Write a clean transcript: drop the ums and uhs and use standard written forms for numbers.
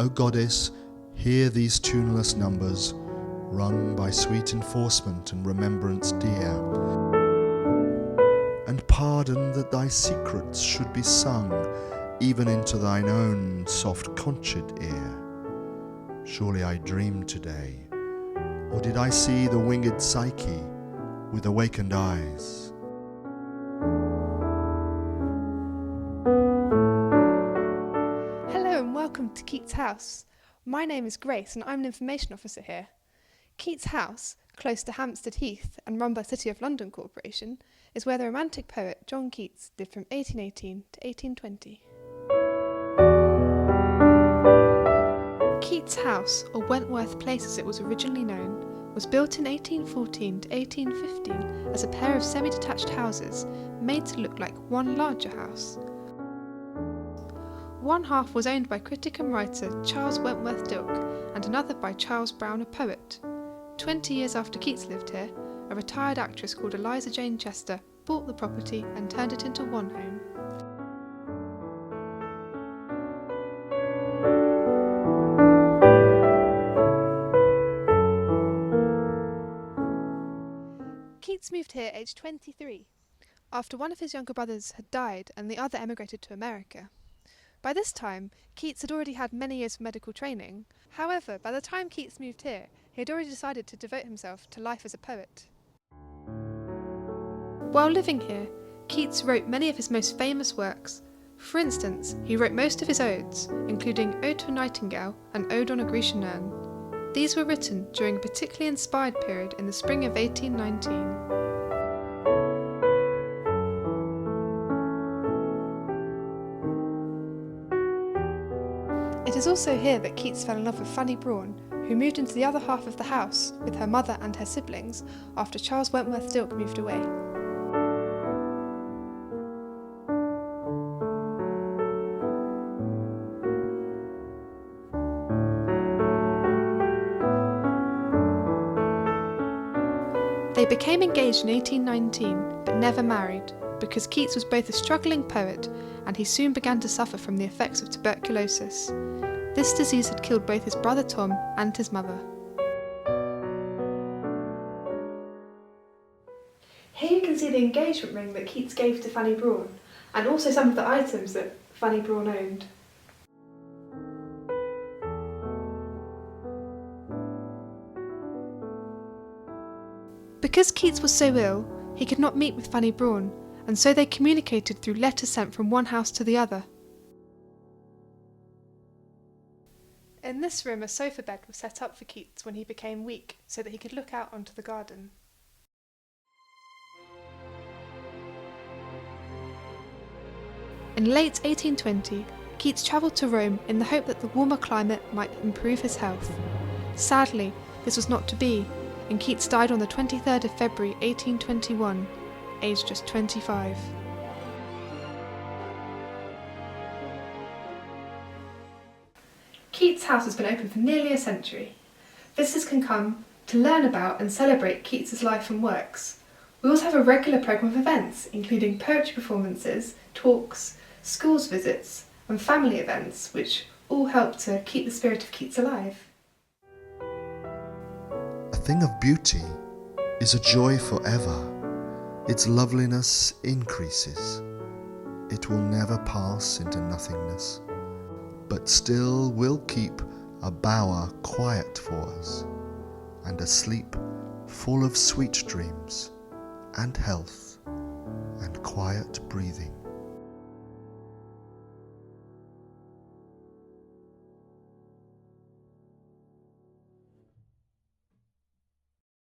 O goddess, hear these tuneless numbers, rung by sweet enforcement and remembrance dear, and pardon that thy secrets should be sung even into thine own soft conchid ear. Surely I dreamed today, or did I see the winged Psyche with awakened eyes? Hello and welcome to Keats House. My name is Grace and I'm an information officer here. Keats House, close to Hampstead Heath and run by City of London Corporation, is where the romantic poet John Keats lived from 1818 to 1820. Keats House, or Wentworth Place as it was originally known, was built in 1814 to 1815 as a pair of semi-detached houses made to look like one larger house. One half was owned by critic and writer Charles Wentworth Dilke and another by Charles Brown, a poet. 20 years after Keats lived here, a retired actress called Eliza Jane Chester bought the property and turned it into one home. Keats moved here aged 23, after one of his younger brothers had died and the other emigrated to America. By this time, Keats had already had many years of medical training. However, by the time Keats moved here, he had already decided to devote himself to life as a poet. While living here, Keats wrote many of his most famous works. For instance, he wrote most of his odes, including Ode to a Nightingale and Ode on a Grecian Urn. These were written during a particularly inspired period in the spring of 1819. It is also here that Keats fell in love with Fanny Brawne, who moved into the other half of the house with her mother and her siblings after Charles Wentworth Dilke moved away. They became engaged in 1819, but never married, because Keats was both a struggling poet and he soon began to suffer from the effects of tuberculosis. This disease had killed both his brother Tom and his mother. Here you can see the engagement ring that Keats gave to Fanny Brawne, and also some of the items that Fanny Brawne owned. Because Keats was so ill, he could not meet with Fanny Brawne, and so they communicated through letters sent from one house to the other. In this room, a sofa bed was set up for Keats when he became weak, so that he could look out onto the garden. In late 1820, Keats travelled to Rome in the hope that the warmer climate might improve his health. Sadly, this was not to be, and Keats died on the 23rd of February 1821, aged just 25. Keats House has been open for nearly a century. Visitors can come to learn about and celebrate Keats's life and works. We also have a regular programme of events, including poetry performances, talks, schools visits, and family events, which all help to keep the spirit of Keats alive. A thing of beauty is a joy forever. Its loveliness increases. It will never pass into nothingness, but still will keep a bower quiet for us, and a sleep full of sweet dreams, and health, and quiet breathing.